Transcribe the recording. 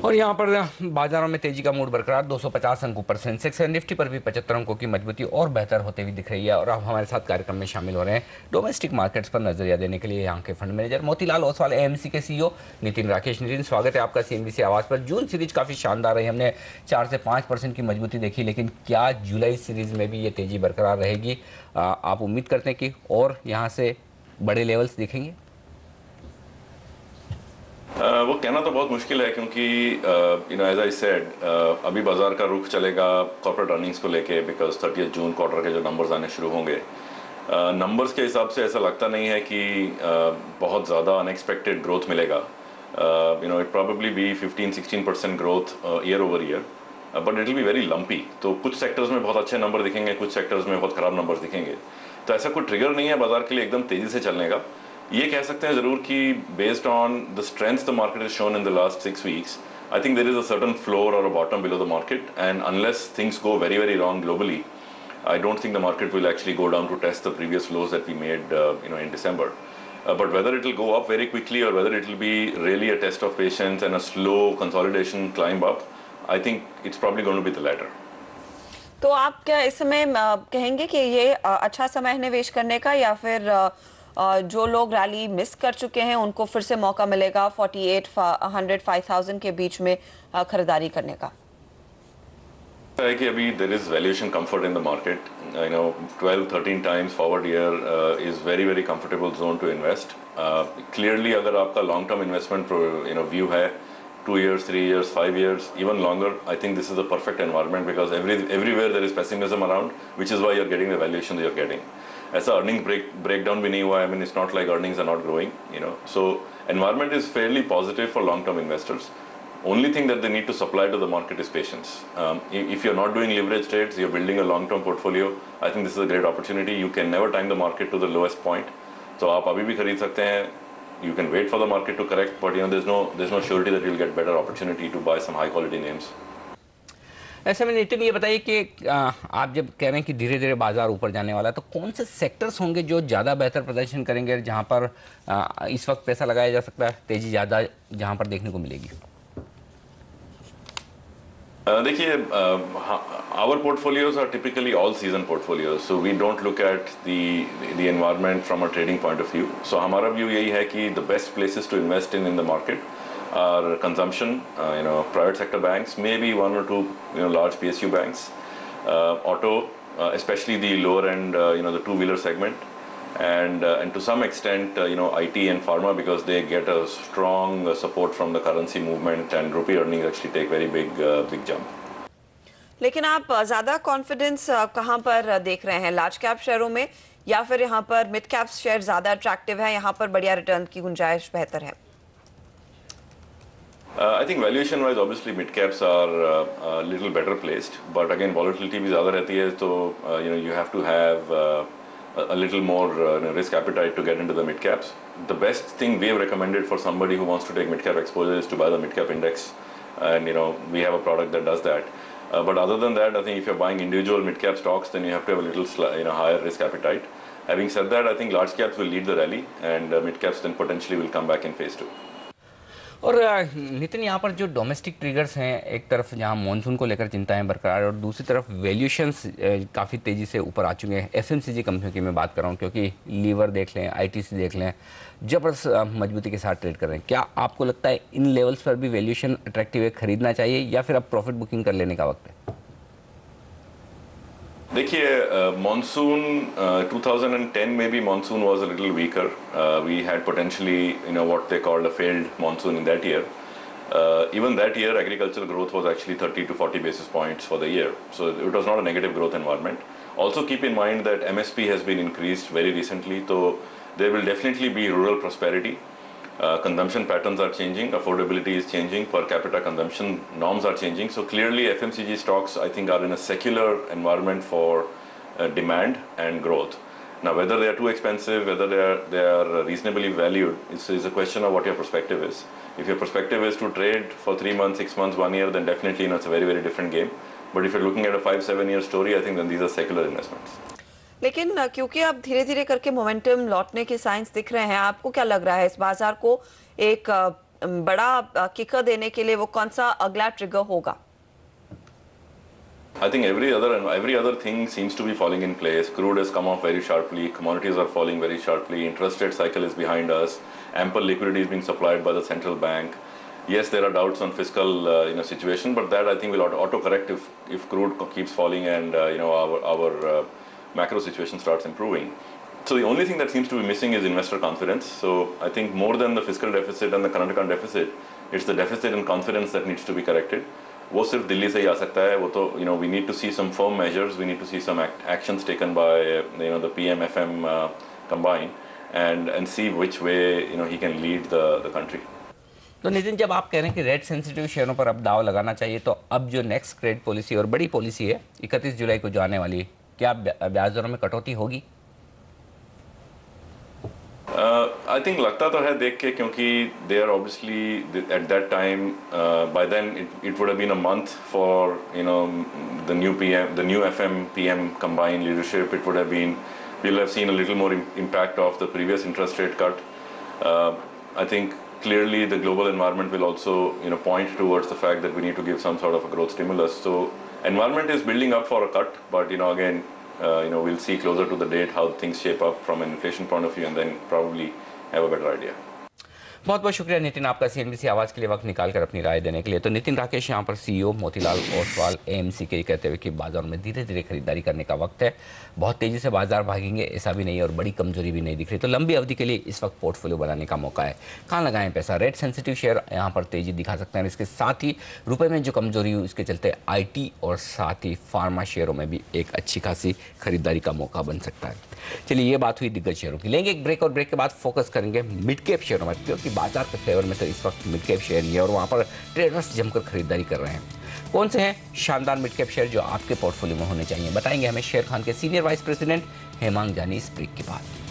और यहाँ पर बाजारों में तेजी का मूड बरकरार 250 अंक ऊपर सेंसेक्स है। निफ्टी पर भी 75 अंकों की मजबूती और बेहतर होते हुए दिख रही है। और अब हमारे साथ कार्यक्रम में शामिल हो रहे हैं डोमेस्टिक मार्केट्स पर नजरिया देने के लिए यहाँ के fund manager Motilal Oswal, AMC के सीईओ नितिन राकेश। नितिन, स्वागत है आपका सीएनबीसी आवाज पर। जून सीरीज काफी शानदार रही, हमने 4 से 5% की मजबूती देखी, लेकिन क्या जुलाई सीरीज में भी ये तेजी बरकरार रहेगी? आप उम्मीद करते हैं कि और यहाँ से बड़े लेवल्स दिखेंगे? वो कहना तो बहुत मुश्किल है क्योंकि एज आई सेड अभी बाजार का रुख चलेगा कॉर्पोरेट अर्निंग्स को लेके, बिकॉज 30 जून क्वार्टर के जो नंबर्स आने शुरू होंगे। नंबर्स के हिसाब से ऐसा लगता नहीं है कि बहुत ज़्यादा अनएक्सपेक्टेड ग्रोथ मिलेगा। It probably be 15-16% growth year over year, but it will be very lumpy. तो कुछ सेक्टर्स में बहुत अच्छे नंबर दिखेंगे, कुछ सेक्टर्स में बहुत ख़राब नंबर दिखेंगे। तो ऐसा कोई ट्रिगर नहीं है बाजार के लिए एकदम तेज़ी से चलने का। ये कह सकते हैं ज़रूर कि based on the strength the market is shown in the last 6 weeks, I think there is a certain floor or a bottom below the market, and unless things go very very wrong globally, I don't think the market will actually go down to test the previous lows that we made in December. But whether it will go up very quickly or whether it will be really a test of patience and a slow consolidation climb up, I think it's probably going to be the latter. तो आप क्या इस समय कहेंगे कि ये अच्छा समय है निवेश करने का, या फिर जो लोग रैली मिस कर चुके हैं उनको फिर से मौका मिलेगा 4800-5000 के बीच में खरीदारी करने का? है कि अभी there is valuation comfort in the market. 12-13 times forward year is very very comfortable zone to invest. Clearly अगर आपका लॉन्ग टर्म इन्वेस्टमेंट व्यू है 2 years, 3 years, 5 years, even longer, I think this is the perfect environment because everywhere there is pessimism around, which is why you're getting the valuation that you're getting. ऐसा earning breakdown भी नहीं हुआ है। I mean, it's not like earnings are not growing, So environment is fairly positive for long-term investors. Only thing that they need to supply to the market is patience. If you're not doing leverage trades, you're building a long-term portfolio, I think this is a great opportunity. You can never time the market to the lowest point. So आप अभी भी खरीद सकते हैं. You can wait for the market to correct, but there's no surety that you'll get better opportunity to buy some high quality names. ऐसे में नितिन ये बताइए कि आप जब कह रहे हैं कि धीरे धीरे बाजार ऊपर जाने वाला है, तो कौन से सेक्टर्स होंगे जो ज़्यादा बेहतर प्रदर्शन करेंगे, जहां पर इस वक्त पैसा लगाया जा सकता है, तेजी ज़्यादा जहां पर देखने को मिलेगी? देखिए, our portfolios are typically all season portfolios, so we don't look at the environment from a trading point of view. So हमारा view यही है कि the best places to invest in the market are consumption, private sector banks, maybe 1 or 2 large PSU banks, auto, especially the lower end, the two-wheeler segment, and to some extent IT and pharma, because they get a strong support from the currency movement, and rupee earnings actually take very big jump. लेकिन आप ज्यादा confidence कहां पर देख रहे हैं, large cap शेयरों में या फिर यहां पर मिड कैप शेयर ज्यादा अट्रैक्टिव है, यहां पर बढ़िया रिटर्न की गुंजाइश बेहतर है? I think valuation wise obviously mid caps are a little better placed, but again volatility भी ज़्यादा रहती है, तो you have to have a little more risk appetite to get into the mid caps. The best thing we have recommended for somebody who wants to take mid cap exposure is to buy the mid cap index, and we have a product that does that. But other than that, I think if you're buying individual mid cap stocks, then you have to have a little higher risk appetite. Having said that, I think large caps will lead the rally, and mid caps then potentially will come back in phase 2. और नितिन, यहाँ पर जो domestic triggers हैं, एक तरफ जहाँ monsoon को लेकर चिंताएं बरकरार और दूसरी तरफ वैल्यूएशंस काफ़ी तेज़ी से ऊपर आ चुके हैं। एफएमसीजी कंपनियों की मैं बात कर रहा हूँ, क्योंकि लीवर देख लें, आईटीसी देख लें, जबरदस्त मजबूती के साथ ट्रेड कर रहे हैं। क्या आपको लगता है इन लेवल्स पर भी वैल्यूएशन अट्रैक्टिव है, खरीदना चाहिए, या फिर अब प्रॉफिट बुकिंग कर लेने का वक्त है? देखिए, मानसून 2010 में भी monsoon was a little weaker. We had potentially what they called a failed monsoon in that year. Even that year agricultural growth was actually 30 to 40 basis points for the year, so it was not a negative growth environment. Also keep in mind that MSP has been increased very recently, so there will definitely be rural prosperity. Consumption patterns are changing, affordability is changing, per capita consumption norms are changing. So clearly FMCG stocks, I think, are in a secular environment for demand and growth. Now whether they are too expensive, whether they are reasonably valued, is a question of what your perspective is. If your perspective is to trade for 3 months, 6 months, 1 year, then definitely it's a very very different game. But if you're looking at a 5-7 year story, I think then these are secular investments. लेकिन क्योंकि अब धीरे धीरे करके momentum लौटने के science दिख रहे हैं, आपको क्या लग रहा है इस बाजार को एक बड़ा किकर देने के लिए वो कौन सा अगला ट्रिगर होगा? I think every other thing seems to be falling in place. Crude has come off very sharply. Commodities are falling very sharply. Interest rate cycle is behind us. Ample liquidity is being supplied by the central bank. Yes, there are doubts on fiscal situation, but that I think will auto-correct if crude keeps falling and our macro situation starts improving. So the only thing that seems to be missing is investor confidence. So I think more than the fiscal deficit and the current account deficit, it's the deficit in confidence that needs to be corrected. वो सिर्फ दिल्ली से ही आ सकता है. वो तो we need to see some firm measures, we need to see some actions taken by the PM FM combined and see which way he can lead the country. तो नितिन, जब आप कह रहे हैं कि रेट सेंसिटिव शेयरों पर अब दाव लगाना चाहिए, तो अब जो नेक्स्ट क्रेडिट पॉलिसी और बड़ी पॉलिसी है 31 जुलाई को जो आने वाली है, क्या ब्याज दरों में कटौती होगी? I think लगता तो है देख के, क्योंकि they are obviously at that time by then it would have been a month for the new PM, the new FM PM combined leadership. It would have been, we'll have seen a little more impact of the previous interest rate cut. I think clearly the global environment will also point towards the fact that we need to give some sort of a growth stimulus. So environment is building up for a cut, but again we'll see closer to the date how things shape up from an inflation point of view and then probably have a better idea. बहुत बहुत शुक्रिया नितिन, आपका CNBC आवाज़ के लिए वक्त निकालकर अपनी राय देने के लिए। तो नितिन राकेश यहाँ पर CEO मोतीलाल ओसवाल AMC के कहते हुए कि बाजार में धीरे धीरे खरीदारी करने का वक्त है, बहुत तेज़ी से बाजार भागेंगे ऐसा भी नहीं और बड़ी कमजोरी भी नहीं दिख रही, तो लंबी अवधि के लिए इस वक्त पोर्टफोलियो बनाने का मौका है। कहाँ लगाएं पैसा? रेट सेंसिटिव शेयर यहाँ पर तेज़ी दिखा सकते हैं। इसके साथ ही रुपये में जो कमजोरी हुई उसके चलते IT और साथ ही फार्मा शेयरों में भी एक अच्छी खासी खरीदारी का मौका बन सकता है। चलिए, ये बात हुई दिग्गज शेयरों की। लेंगे एक ब्रेक और ब्रेक के बाद फोकस करेंगे मिड कैप शेयरों में, क्योंकि बाजार के फेवर में तो इस वक्त मिड कैप शेयर ही है और वहाँ पर ट्रेडर्स जमकर खरीदारी कर रहे हैं। कौन से हैं शानदार मिड कैप शेयर जो आपके पोर्टफोलियो में होने चाहिए, बताएंगे हमें शेयर खान के सीनियर वाइस प्रेसिडेंट हेमांग जानी इस ब्रेक के बाद।